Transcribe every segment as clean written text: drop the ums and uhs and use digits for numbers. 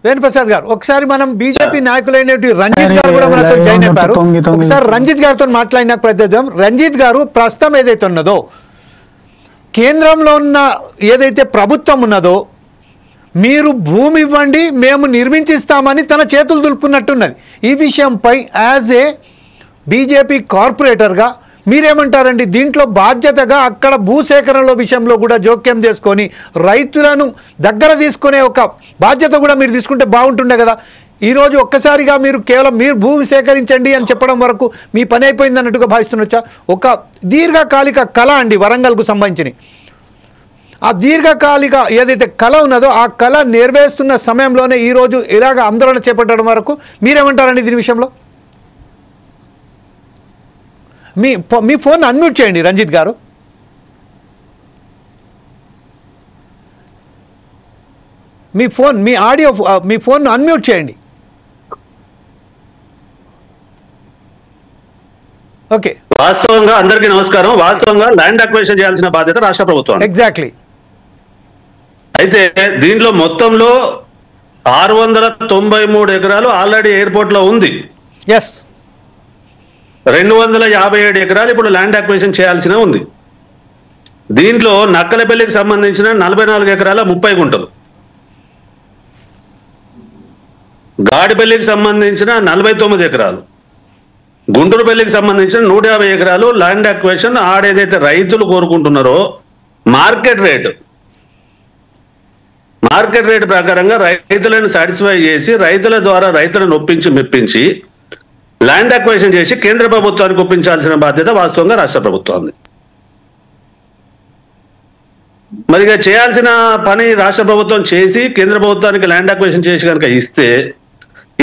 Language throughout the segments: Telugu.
వేణుప్రసాద్ గారు ఒకసారి మనం బీజేపీ నాయకులైనటువంటి రంజిత్ గారు కూడా మనతో జాయిన్ అయినారు. ఒకసారి రంజిత్ గారితో మాట్లాడిన ప్రయత్నిద్దాం. రంజిత్ గారు, ప్రస్తుతం ఏదైతే ఉన్నదో కేంద్రంలో ఉన్న ఏదైతే ప్రభుత్వం ఉన్నదో మీరు భూమి ఇవ్వండి మేము నిర్మించిస్తామని తన చేతులు దులుపుకున్నట్టున్నది. ఈ విషయంపై యాజ్ ఏ బీజేపీ కార్పొరేటర్గా మీరేమంటారండి? దీంట్లో బాధ్యతగా అక్కడ భూసేకరణలో విషయంలో కూడా జోక్యం చేసుకొని రైతులను దగ్గర తీసుకునే ఒక బాధ్యత కూడా మీరు తీసుకుంటే బాగుంటుండే కదా. ఈరోజు ఒక్కసారిగా మీరు కేవలం మీరు భూమి సేకరించండి అని చెప్పడం వరకు మీ పని అయిపోయింది అన్నట్టుగా భావిస్తున్నచ్చా? ఒక దీర్ఘకాలిక కళ అండి వరంగల్కు సంబంధించి. ఆ దీర్ఘకాలిక ఏదైతే కళ ఉన్నదో ఆ కళ నెరవేరుస్తున్న సమయంలోనే ఈరోజు ఇలాగ ఆందోళన చేపట్టడం వరకు మీరేమంటారండి దీని విషయంలో? మీ ఫోన్ అన్మ్యూట్ చేయండి రంజిత్ గారు. మీ ఆడియో మీ ఫోన్ అన్మ్యూట్ చేయండి. ఓకే. వాస్తవంగా అందరికీ నమస్కారం. వాస్తవంగా ల్యాండ్ అక్విజిషన్ చేయాల్సిన బాధ్యత రాష్ట్ర ప్రభుత్వం. ఎగ్జాక్ట్లీ. అయితే దీంట్లో మొత్తంలో 693 ఎకరాలు ఆల్రెడీ ఎయిర్పోర్ట్ లో ఉంది. ఎస్. 257 ఎకరాలు ఇప్పుడు ల్యాండ్ అక్విజిషన్ చేయాల్సిన ఉంది. దీంట్లో నక్కలపల్లికి సంబంధించిన 44 ఎకరాల 30 గుంటలు, గాడిపల్లికి సంబంధించిన 49 ఎకరాలు, గుంటూరుపల్లికి సంబంధించిన 150 ఎకరాలు ల్యాండ్ అక్విజిషన్ ఆడేదైతే రైతులు కోరుకుంటున్నారో మార్కెట్ రేట్ ప్రకారంగా రైతులను సాటిస్ఫై చేసి రైతుల ద్వారా రైతులను ఒప్పించి మెప్పించి ల్యాండ్ అక్విజిషన్ చేసి కేంద్ర ప్రభుత్వానికి ఒప్పించాల్సిన బాధ్యత వాస్తవంగా రాష్ట్ర ప్రభుత్వాన్ని. మరిగా చేయాల్సిన పని రాష్ట్ర ప్రభుత్వం చేసి కేంద్ర ప్రభుత్వానికి ల్యాండ్ అక్విజిషన్ చేసి కనుక ఇస్తే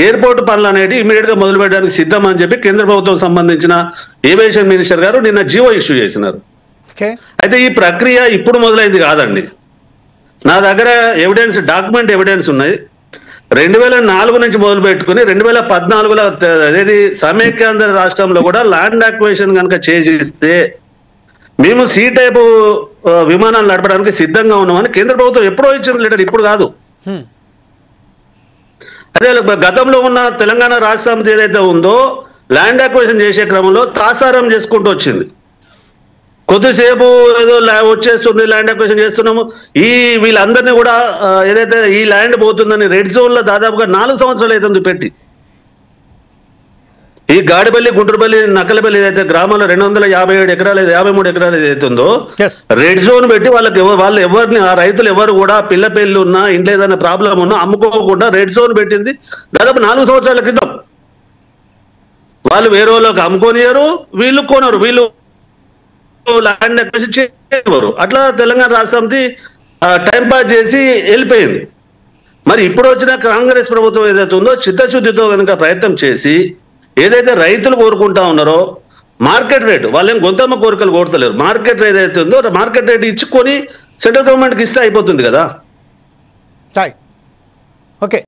ఎయిర్పోర్ట్ పనులు అనేవి ఇమీడియట్ గా మొదలు పెట్టడానికి సిద్ధం అని చెప్పి కేంద్ర ప్రభుత్వం సంబంధించిన ఏవియేషన్ మినిస్టర్ గారు నిన్న జీవో ఇష్యూ చేసినారు. అయితే ఈ ప్రక్రియ ఇప్పుడు మొదలైంది కాదండి. నా దగ్గర డాక్యుమెంట్ ఎవిడెన్స్ ఉన్నాయి. 2004 నుంచి మొదలు పెట్టుకుని 2014లో అదేది సమైక్యాంధ్ర రాష్ట్రంలో కూడా ల్యాండ్ అక్విజిషన్ కనుక చేసిస్తే మేము సి టైపు విమానాలు నడపడానికి సిద్ధంగా ఉన్నామని కేంద్ర ప్రభుత్వం ఎప్పుడో ఇచ్చిన లెటర్, ఇప్పుడు కాదు. అదే గతంలో ఉన్న తెలంగాణ రాష్ట్ర సమితి ఏదైతే ఉందో ల్యాండ్ అక్విజిషన్ చేసే క్రమంలో తాసారం చేసుకుంటూ వచ్చింది. కొద్దిసేపు ఏదో వచ్చేస్తుంది ల్యాండ్ అక్విజిషన్ చేస్తున్నాము, వీళ్ళందరినీ కూడా ఏదైతే ఈ ల్యాండ్ పోతుందని రెడ్ జోన్ లో దాదాపుగా 4 సంవత్సరాలు అవుతుంది పెట్టి. ఈ గాడిపల్లి, గుంటూరుపల్లి, నక్కలపల్లి ఏదైతే గ్రామాల్లో 257 ఎకరాలు 53 ఎకరాలు ఏదైతే ఉందో రెడ్ జోన్ పెట్టి వాళ్ళు ఎవరిని ఆ రైతులు ఎవరు కూడా పిల్ల పెళ్లి ఉన్నా ఇంట్లో ఏదైనా ప్రాబ్లం ఉన్నా అమ్ముకోకుండా రెడ్ జోన్ పెట్టింది దాదాపు 4 సంవత్సరాల క్రితం. వాళ్ళు వేరే వాళ్ళకి అమ్ముకోనియరు, వీళ్ళు కొనరు, వీళ్ళు ల్యాండ్ అక్విజిషన్ చేయరు. అట్లా తెలంగాణ రాష్ట్ర సమితి టైం పాస్ చేసి వెళ్ళిపోయింది. మరి ఇప్పుడు వచ్చిన కాంగ్రెస్ ప్రభుత్వం ఏదైతే ఉందో చిత్తశుద్ధితో కనుక ప్రయత్నం చేసి ఏదైతే రైతులు కోరుకుంటా ఉన్నారో మార్కెట్ రేటు, వాళ్ళేం గొంతమ్మ కోరికలు కోరతలేరు, మార్కెట్ రేట్ ఏదైతే ఉందో మార్కెట్ రేట్ ఇచ్చుకొని సెంట్రల్ గవర్నమెంట్కి ఇస్తే అయిపోతుంది కదా. ఓకే.